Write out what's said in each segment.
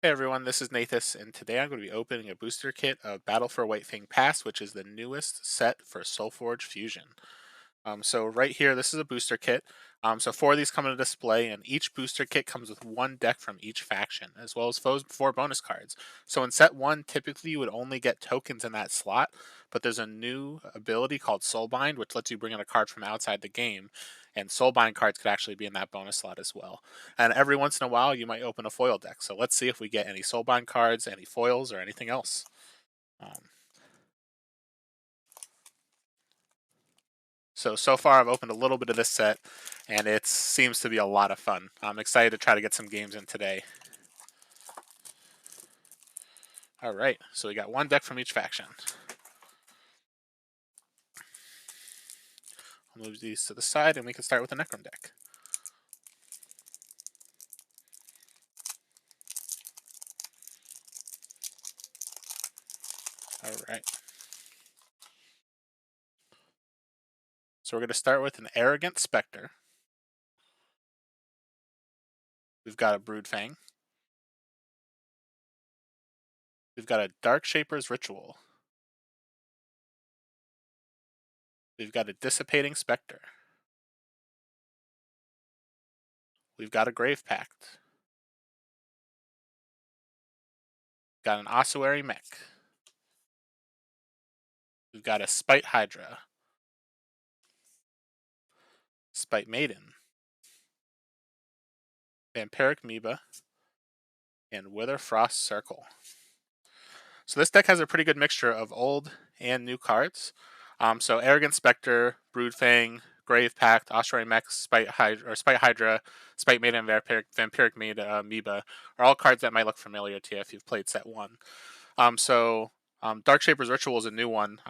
Hey everyone, this is Nathas, and today I'm going to be opening a booster kit of Battle for Whitefang Pass, which is the newest set for Solforge Fusion. So right here, this is a booster kit. So four of these come in a display, and each booster kit comes with one deck from each faction, as well as four bonus cards. So in set one, typically you would only get tokens in that slot, but there's a new ability called Soulbind, which lets you bring in a card from outside the game, and Soulbind cards could actually be in that bonus slot as well. And every once in a while, you might open a foil deck. So let's see if we get any Soulbind cards, any foils, or anything else. Um, so far, I've opened a little bit of this set, and it seems to be a lot of fun. I'm excited to try to get some games in today. All right, so we got one deck from each faction. I'll move these to the side, and we can start with the Necrom deck. All right. So we're going to start with an Arrogant Spectre. We've got a Broodfang. We've got a Dark Shaper's Ritual. We've got a Dissipating Spectre. We've got a Grave Pact. Got an Ossuary Mech. We've got a Spite Hydra. Spite Maiden. Vampiric Amoeba. And Wither Frost Circle. So this deck has a pretty good mixture of old and new cards. So Arrogant Spectre, Broodfang, Grave Pact, Ossuary Mech, Spite Hydra, Spite Maiden, and Vampiric Amoeba are all cards that might look familiar to you if you've played set one. Dark Shaper's Ritual is a new one.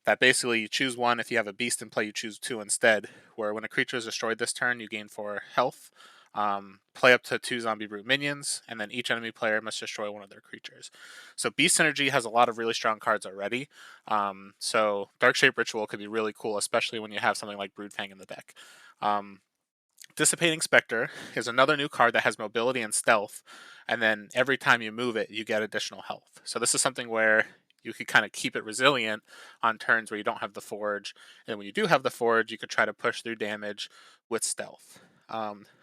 That basically you choose one. If you have a beast in play, you choose two instead. Where when a creature is destroyed this turn, you gain 4 health. Play up to 2 zombie brute minions, and then each enemy player must destroy one of their creatures. So Beast Synergy has a lot of really strong cards already. So Dark Shape Ritual could be really cool, especially when you have something like Broodfang in the deck. Um, Dissipating Spectre is another new card that has mobility and stealth, and then every time you move it, you get additional health. So this is something where you could kind of keep it resilient on turns where you don't have the Forge, and when you do have the Forge, you could try to push through damage with stealth.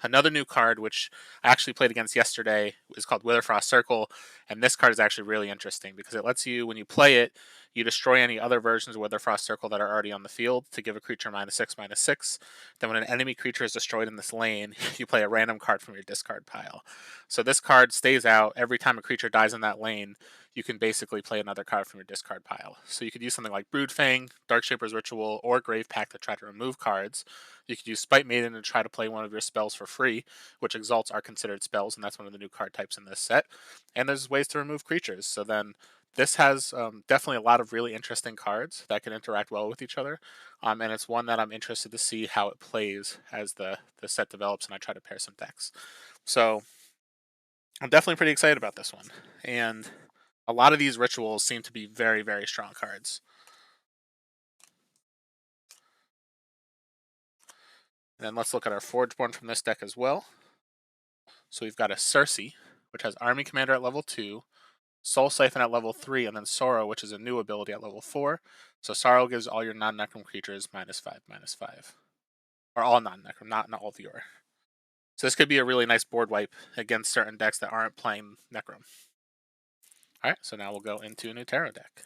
Another new card, which I actually played against yesterday, is called Witherfrost Circle, and this card is actually really interesting because it lets you, when you play it, you destroy any other versions of Witherfrost Circle that are already on the field to give a creature -6/-6. Then when an enemy creature is destroyed in this lane, you play a random card from your discard pile. So this card stays out every time a creature dies in that lane. You can basically play another card from your discard pile. So you could use something like Broodfang, Darkshaper's Ritual, or Grave Pact to try to remove cards. You could use Spite Maiden to try to play one of your spells for free, which exalts are considered spells, and that's one of the new card types in this set. And there's ways to remove creatures. So then this has definitely a lot of really interesting cards that can interact well with each other. And it's one that I'm interested to see how it plays as the set develops and I try to pair some decks. So I'm definitely pretty excited about this one. And a lot of these rituals seem to be very, very strong cards. And then let's look at our Forgeborn from this deck as well. So we've got a Cersei, which has Army Commander at level 2, Soul Siphon at level 3, and then Sorrow, which is a new ability at level 4. So Sorrow gives all your non-Necrom creatures -5/-5. Or all non-Necrom, not all of your. So this could be a really nice board wipe against certain decks that aren't playing Necrom. Alright, so now we'll go into a new tarot deck.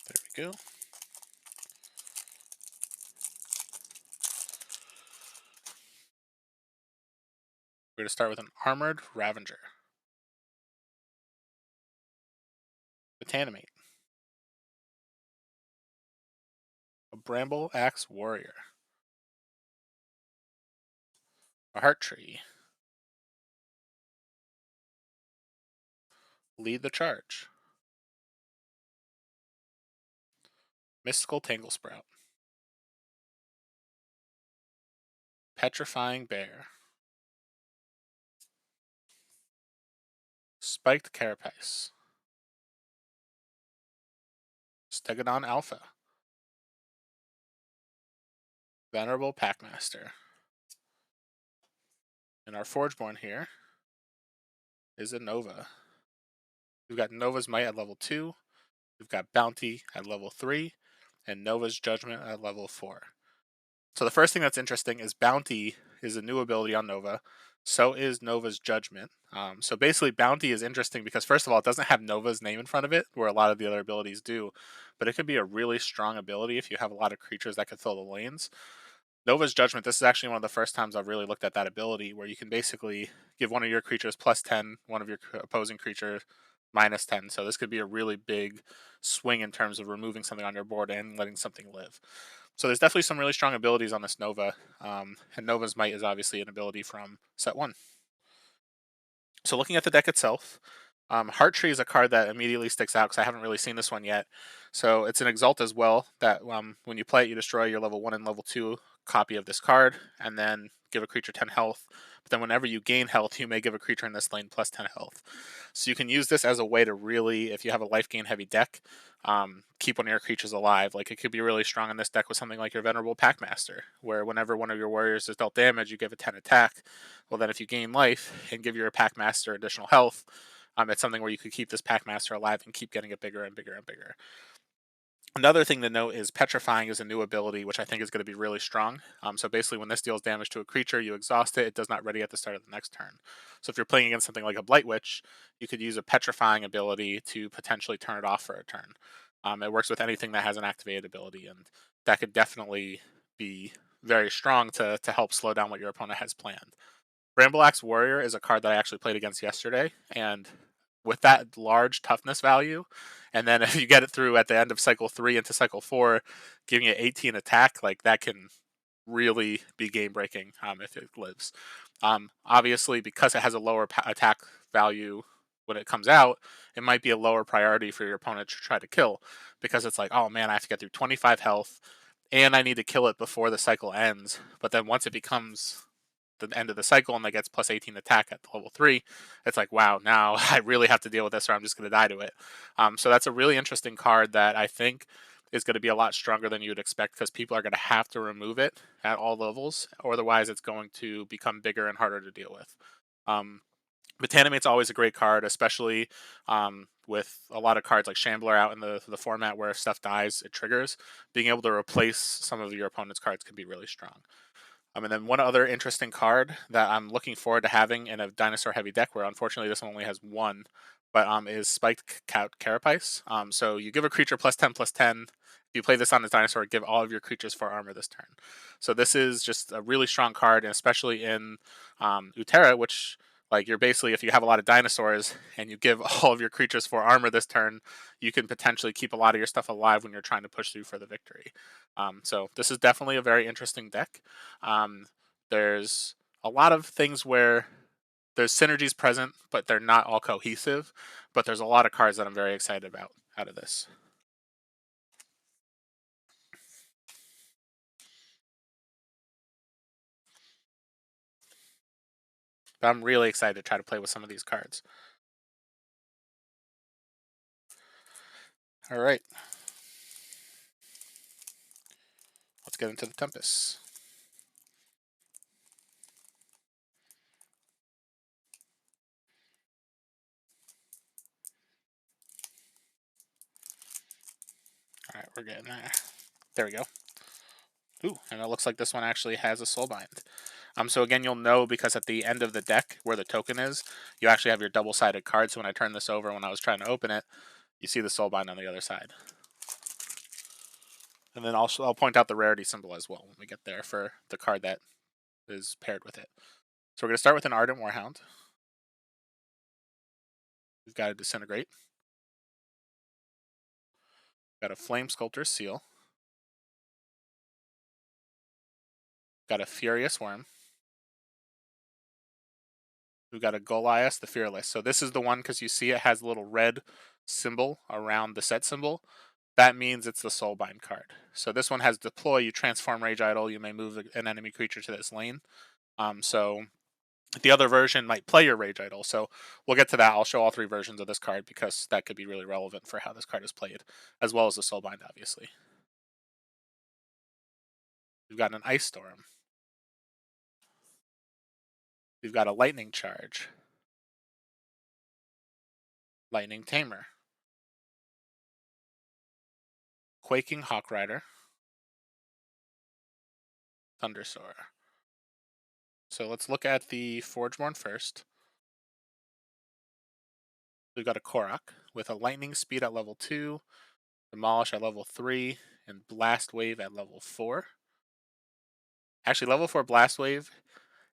There we go. We're going to start with an Armored Ravager. Botanimate. A Bramble Axe Warrior. A Heart Tree. Lead the Charge. Mystical Tangle Sprout. Petrifying Bear. Spiked Carapace. Stegodon Alpha. Venerable Packmaster. And our Forgeborn here is a Nova. We've got Nova's Might at level 2, we've got Bounty at level 3, and Nova's Judgment at level 4. So the first thing that's interesting is Bounty is a new ability on Nova. So is Nova's Judgment. So basically, Bounty is interesting because, first of all, it doesn't have Nova's name in front of it, where a lot of the other abilities do. But it could be a really strong ability if you have a lot of creatures that could fill the lanes. Nova's Judgment, this is actually one of the first times I've really looked at that ability, where you can basically give one of your creatures plus 10, one of your opposing creatures minus 10. So this could be a really big swing in terms of removing something on your board and letting something live. So there's definitely some really strong abilities on this Nova, and Nova's Might is obviously an ability from set 1. So looking at the deck itself, Heart Tree is a card that immediately sticks out because I haven't really seen this one yet. So it's an Exalt as well, that when you play it, you destroy your level 1 and level 2 copy of this card, and then give a creature 10 health. But then whenever you gain health, you may give a creature in this lane plus 10 health. So you can use this as a way to really, if you have a life gain heavy deck, keep one of your creatures alive. Like, it could be really strong in this deck with something like your Venerable Packmaster, where whenever one of your warriors is dealt damage, you give a 10 attack. Well, then if you gain life and give your Packmaster additional health, it's something where you could keep this Packmaster alive and keep getting it bigger and bigger and bigger. Another thing to note is Petrifying is a new ability, which I think is going to be really strong. So basically, when this deals damage to a creature, you exhaust it. It does not ready at the start of the next turn. So if you're playing against something like a Blight Witch, you could use a Petrifying ability to potentially turn it off for a turn. It works with anything that has an activated ability, and that could definitely be very strong to help slow down what your opponent has planned. Brambleaxe Warrior is a card that I actually played against yesterday, and with that large toughness value, and then if you get it through at the end of cycle 3 into cycle 4, giving it 18 attack, like, that can really be game breaking if it lives. Obviously, because it has a lower attack value when it comes out, it might be a lower priority for your opponent to try to kill, because it's like, oh man, I have to get through 25 health, and I need to kill it before the cycle ends. But then once it becomes the end of the cycle and that gets plus 18 attack at level 3, it's like, wow, now I really have to deal with this or I'm just going to die to it. So that's a really interesting card that I think is going to be a lot stronger than you would expect, because people are going to have to remove it at all levels, or otherwise it's going to become bigger and harder to deal with. Botanimate's always a great card, especially with a lot of cards like Shambler out in the format where if stuff dies, it triggers. Being able to replace some of your opponent's cards can be really strong. And then one other interesting card that I'm looking forward to having in a dinosaur heavy deck, where unfortunately this one only has one, but is Spiked Carapace. So you give a creature plus 10 plus 10. If you play this on this dinosaur, give all of your creatures 4 armor this turn. So this is just a really strong card, and especially in Utera, which, like, you're basically, if you have a lot of dinosaurs and you give all of your creatures 4 armor this turn, you can potentially keep a lot of your stuff alive when you're trying to push through for the victory. So this is definitely a very interesting deck. There's a lot of things where there's synergies present, but they're not all cohesive. But there's a lot of cards that I'm very excited about out of this. But I'm really excited to try to play with some of these cards. All right. Let's get into the Tempest. All right, we're getting there. There we go. Ooh, and it looks like this one actually has a Soulbind. So again, you'll know because at the end of the deck where the token is, you actually have your double-sided card. So when I turn this over, when I was trying to open it, you see the Soulbind on the other side. And then also I'll point out the rarity symbol as well when we get there for the card that is paired with it. So we're going to start with an Ardent Warhound. We've got a Disintegrate. We've got a Flame Sculptor's Seal. We've got a Furious Worm. We've got a Goliath the Fearless. So this is the one, because you see it has a little red symbol around the set symbol. That means it's the Soulbind card. So this one has Deploy. You transform Rage Idol. You may move an enemy creature to this lane. So the other version might play your Rage Idol. So we'll get to that. I'll show all 3 versions of this card because that could be really relevant for how this card is played, as well as the Soulbind, obviously. We've got an Ice Storm. We've got a Lightning Charge. Lightning Tamer. Quaking Hawk Rider. Thundersoar. So let's look at the Forgeborn first. We've got a Korok with a Lightning Speed at level 2, Demolish at level 3, and Blast Wave at level 4. Actually, level 4 Blast Wave,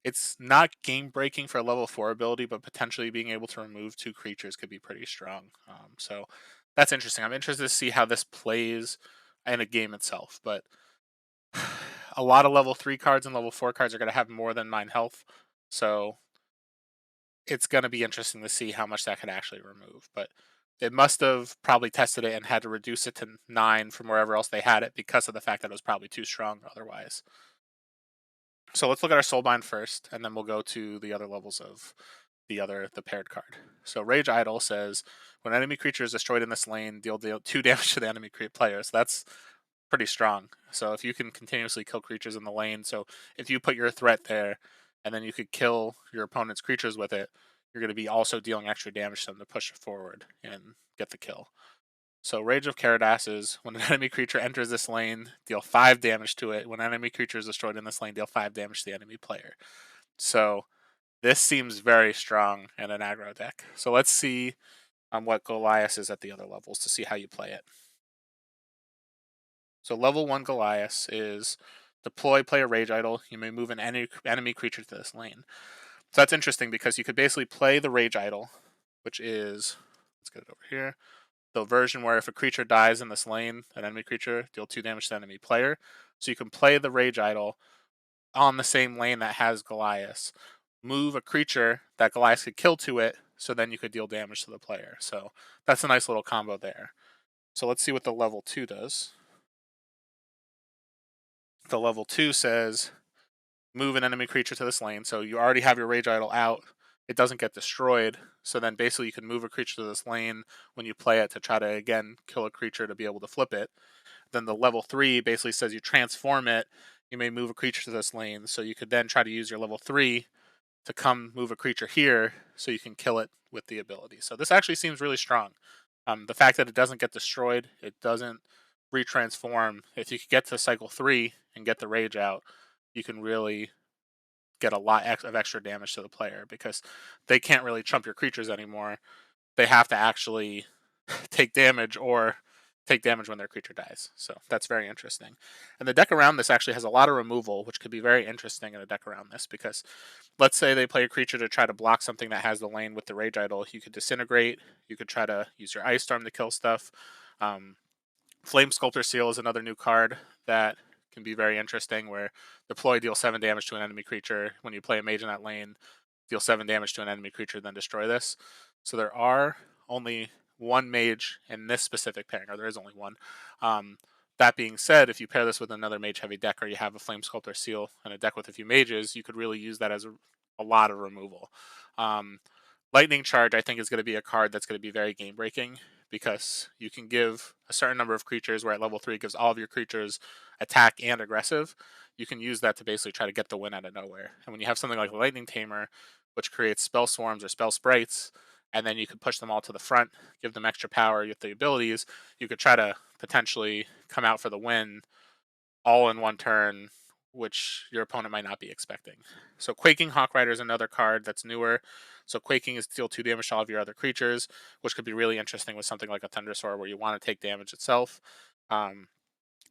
it's not game-breaking for a level 4 ability, but potentially being able to remove 2 creatures could be pretty strong. So that's interesting. I'm interested to see how this plays in a game itself, but a lot of level 3 cards and level 4 cards are going to have more than 9 health, so it's going to be interesting to see how much that could actually remove. But it must have probably tested it and had to reduce it to 9 from wherever else they had it because of the fact that it was probably too strong otherwise. So let's look at our Soulbind first, and then we'll go to the other levels of the paired card. So Rage Idol says, when enemy creature is destroyed in this lane, deal 2 damage to the enemy player. So that's pretty strong. So if you can continuously kill creatures in the lane, so if you put your threat there, and then you could kill your opponent's creatures with it, you're going to be also dealing extra damage to them to push it forward and get the kill. So Rage of Karadas is, when an enemy creature enters this lane, deal 5 damage to it. When an enemy creature is destroyed in this lane, deal 5 damage to the enemy player. So this seems very strong in an aggro deck. So let's see what Goliath is at the other levels to see how you play it. So level 1 Goliath is deploy, play a Rage Idol. You may move an enemy creature to this lane. So that's interesting because you could basically play the Rage Idol, which is, let's get it over here, the version where if a creature dies in this lane, an enemy creature, deal 2 damage to the enemy player. So you can play the Rage Idol on the same lane that has Goliath, move a creature that Goliath could kill to it, so then you could deal damage to the player. So that's a nice little combo there. So let's see what the level 2 does. The level 2 says, move an enemy creature to this lane. So you already have your Rage Idol out. It doesn't get destroyed. So then basically you can move a creature to this lane when you play it to try to, again, kill a creature to be able to flip it. Then the level 3 basically says you transform it. You may move a creature to this lane. So you could then try to use your level 3 to come move a creature here so you can kill it with the ability. So this actually seems really strong. The fact that it doesn't get destroyed, it doesn't retransform. If you could get to cycle 3 and get the rage out, you can really get a lot of extra damage to the player because they can't really trump your creatures anymore. They have to actually take damage or take damage when their creature dies. So that's very interesting. And the deck around this actually has a lot of removal, which could be very interesting in a deck around this because let's say they play a creature to try to block something that has the lane with the Rage Idol. You could Disintegrate. You could try to use your Ice Storm to kill stuff. Flame Sculptor Seal is another new card that can be very interesting where deploy, deal 7 damage to an enemy creature. When you play a mage in that lane, deal 7 damage to an enemy creature, then destroy this. So there are only one mage in this specific pairing, or there is only one. That being said, if you pair this with another mage heavy deck or you have a Flame Sculptor Seal and a deck with a few mages, you could really use that as a lot of removal. Lightning Charge, I think, is going to be a card that's going to be very game breaking because you can give a certain number of creatures, where at level 3 it gives all of your creatures attack and aggressive. You can use that to basically try to get the win out of nowhere. And when you have something like a Lightning Tamer, which creates spell swarms or spell sprites, and then you could push them all to the front, give them extra power with the abilities, you could try to potentially come out for the win all in one turn, which your opponent might not be expecting. So Quaking Hawk Rider is another card that's newer. So Quaking is deal 2 damage to all of your other creatures, which could be really interesting with something like a Thundersoar where you want to take damage itself.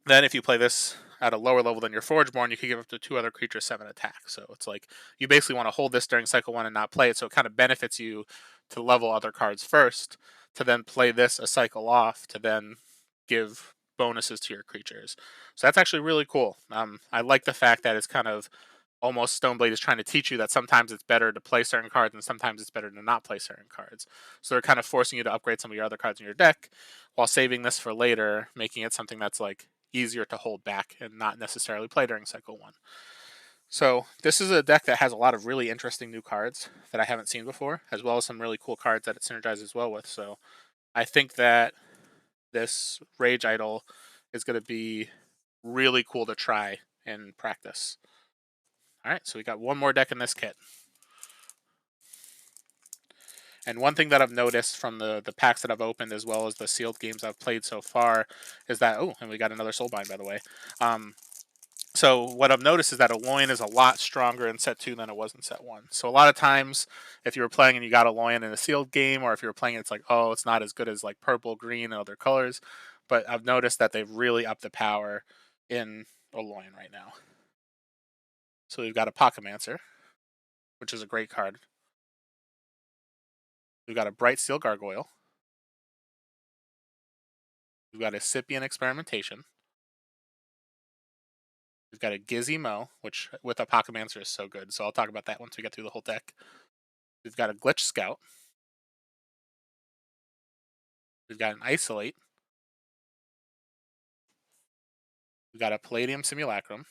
Then if you play this at a lower level than your Forgeborn, you can give up to 2 other creatures 7 attack. So it's like you basically want to hold this during cycle 1 and not play it, so it kind of benefits you to level other cards first, to then play this a cycle off, to then give bonuses to your creatures. So that's actually really cool. I like the fact that it's kind of almost Stoneblade is trying to teach you that sometimes it's better to play certain cards and sometimes it's better to not play certain cards. So they're kind of forcing you to upgrade some of your other cards in your deck while saving this for later, making it something that's like easier to hold back and not necessarily play during cycle 1. So this is a deck that has a lot of really interesting new cards that I haven't seen before, as well as some really cool cards that it synergizes well with. So I think that this Rage Idol is going to be really cool to try in practice. All right, so we got one more deck in this kit. And one thing that I've noticed from the packs that I've opened, as well as the sealed games I've played so far, is that, oh, and we got another Soulbind, by the way. So what I've noticed is that a loin is a lot stronger in set 2 than it was in set 1. So a lot of times, if you were playing and you got a loin in a sealed game, or if you were playing, it's like, oh, it's not as good as like purple, green, and other colors. But I've noticed that they've really upped the power in a loin right now. So we've got a Pocketmancer, which is a great card. We've got a Bright Steel Gargoyle. We've got a Scypian Experimentation. We've got a Gizmo, which with a Pocketmancer is so good. So I'll talk about that once we get through the whole deck. We've got a Glitch Scout. We've got an Isolate. We've got a Palladium Simulacrum.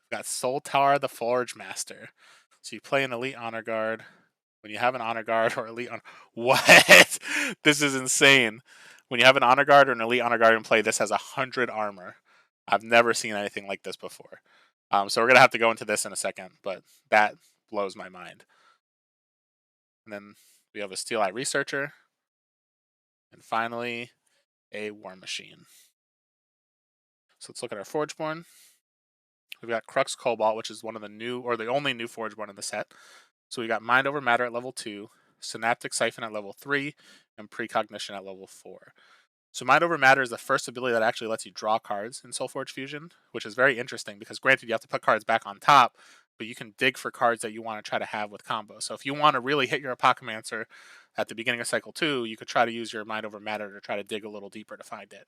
We've got Soltar the Forge Master. So you play an Elite Honor Guard. When you have an Honor Guard or Elite Honor... What? This is insane. When you have an Honor Guard or an Elite Honor Guard in play, this has 100 armor. I've never seen anything like this before. So we're going to have to go into this in a second, but that blows my mind. And then we have a Steel Eye Researcher. And finally, a War Machine. So let's look at our Forgeborn. We've got Crux Cobalt, which is one of the new, or the only new Forgeborn in the set. So we got Mind Over Matter at level 2, Synaptic Siphon at level 3, and Precognition at level 4. So Mind Over Matter is the first ability that actually lets you draw cards in Solforge Fusion, which is very interesting because granted you have to put cards back on top, but you can dig for cards that you want to try to have with combos. So if you want to really hit your Apocalypser at the beginning of cycle 2, you could try to use your Mind Over Matter to try to dig a little deeper to find it.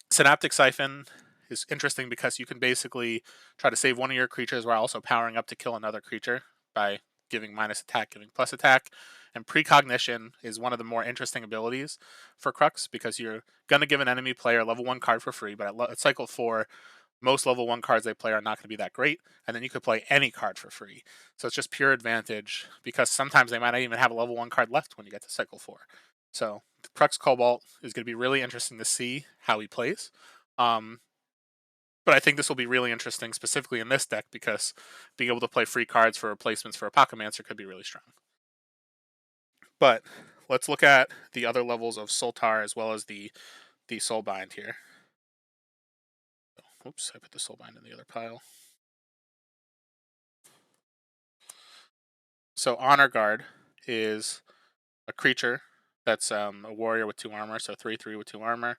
Synaptic Siphon is interesting because you can basically try to save one of your creatures while also powering up to kill another creature by giving minus attack, giving plus attack. And Precognition is one of the more interesting abilities for Crux because you're going to give an enemy player a level 1 card for free, but at cycle 4, most level 1 cards they play are not going to be that great, and then you could play any card for free. So it's just pure advantage because sometimes they might not even have a level 1 card left when you get to cycle 4. So Crux Cobalt is going to be really interesting to see how he plays. But I think this will be really interesting specifically in this deck because being able to play free cards for replacements for Apocalypser could be really strong. But let's look at the other levels of Soltar as well as the Soulbind here. Oops, I put the Soulbind in the other pile. So Honor Guard is a creature that's a warrior with 2 armor, so 3/3 with 2 armor.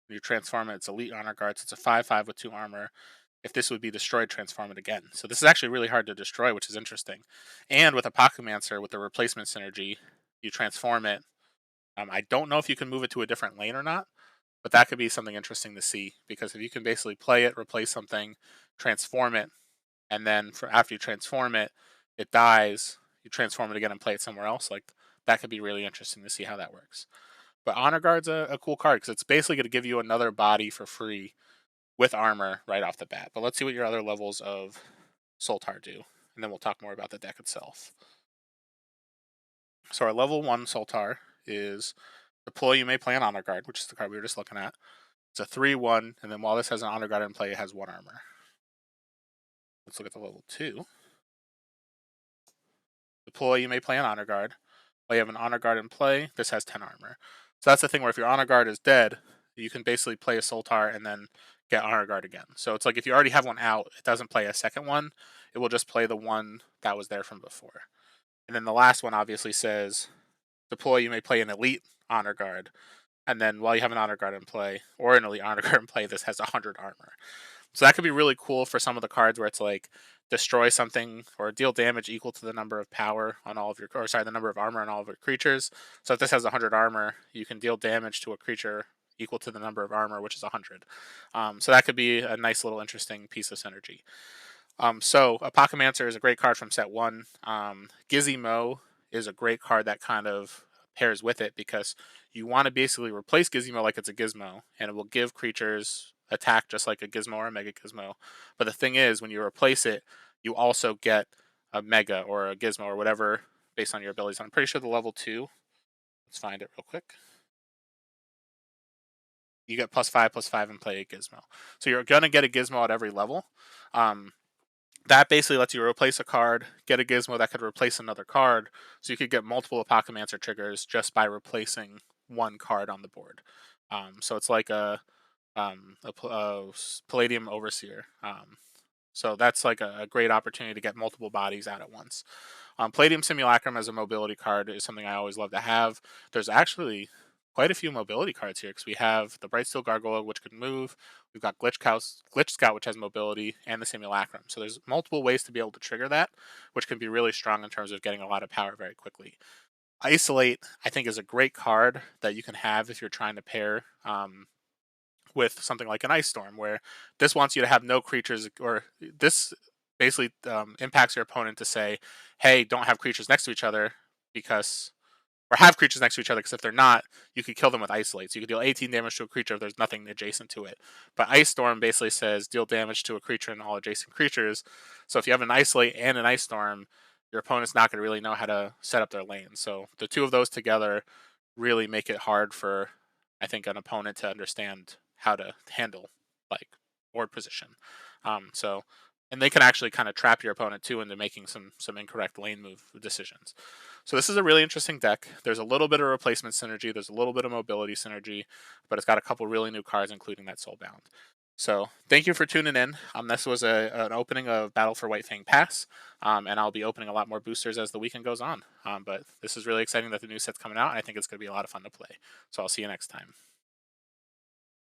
When you transform it, it's Elite Honor Guard, so it's a 5/5 with 2 armor. If this would be destroyed, transform it again. So this is actually really hard to destroy, which is interesting. And with Apocalypser, with the replacement synergy, you transform it. I don't know if you can move it to a different lane or not, but that could be something interesting to see because if you can basically play it, replace something, transform it, and then after you transform it, it dies, you transform it again and play it somewhere else, like that could be really interesting to see how that works. But Honor Guard's a cool card because it's basically going to give you another body for free with armor right off the bat. But let's see what your other levels of Soltar do, and then we'll talk more about the deck itself. So our level 1 Soltar is Deploy, you may play an Honor Guard, which is the card we were just looking at. It's a 3/1, and then while this has an Honor Guard in play, it has 1 armor. Let's look at the level 2. Deploy, you may play an Honor Guard. While you have an Honor Guard in play, this has 10 armor. So that's the thing where if your Honor Guard is dead, you can basically play a Soltar and then get Honor Guard again. So it's like if you already have one out, it doesn't play a second one. It will just play the one that was there from before. And then the last one obviously says, Deploy, you may play an Elite Honor Guard. And then while you have an Honor Guard in play, or an Elite Honor Guard in play, this has 100 armor. So that could be really cool for some of the cards where it's like destroy something or deal damage equal to the number of power on all of your, or sorry, the number of armor on all of your creatures. So if this has 100 armor, you can deal damage to a creature equal to the number of armor, which is 100. So that could be a nice little interesting piece of synergy. So Apocalypser is a great card from set 1. Gizmo is a great card that kind of pairs with it because you want to basically replace Gizmo like it's a gizmo, and it will give creatures attack just like a gizmo or a mega gizmo. But the thing is, when you replace it, you also get a mega or a gizmo or whatever based on your abilities. I'm pretty sure the level 2. Let's find it real quick. you get +5/+5 and play a Gizmo. So you're gonna get a Gizmo at every level. Um, that basically lets you replace a card, get a Gizmo that could replace another card, so you could get multiple Apocalypse triggers just by replacing one card on the board. So it's like a Palladium Overseer. So that's like a great opportunity to get multiple bodies out at once. Palladium Simulacrum as a mobility card is something I always love to have. There's actually quite a few mobility cards here because we have the Brightsteel Gargoyle, which can move. We've got Glitch Scout, which has mobility, and the Simulacrum. So there's multiple ways to be able to trigger that, which can be really strong in terms of getting a lot of power very quickly. Isolate, I think, is a great card that you can have if you're trying to pair with something like an Ice Storm, where this wants you to have no creatures, or this basically impacts your opponent to say, hey, don't have creatures next to each other because, or have creatures next to each other, because if they're not, you could kill them with Isolate. So you could deal 18 damage to a creature if there's nothing adjacent to it. But Ice Storm basically says deal damage to a creature and all adjacent creatures. So if you have an Isolate and an Ice Storm, your opponent's not going to really know how to set up their lane. So the two of those together really make it hard for, I think, an opponent to understand how to handle like board position. So, and they can actually kind of trap your opponent too into making some incorrect lane move decisions. So this is a really interesting deck. There's a little bit of replacement synergy. There's a little bit of mobility synergy, but it's got a couple really new cards, including that Soulbound. So thank you for tuning in. This was an opening of Battle for Whitefang Pass, and I'll be opening a lot more boosters as the weekend goes on. But this is really exciting that the new set's coming out, and I think it's going to be a lot of fun to play. So I'll see you next time.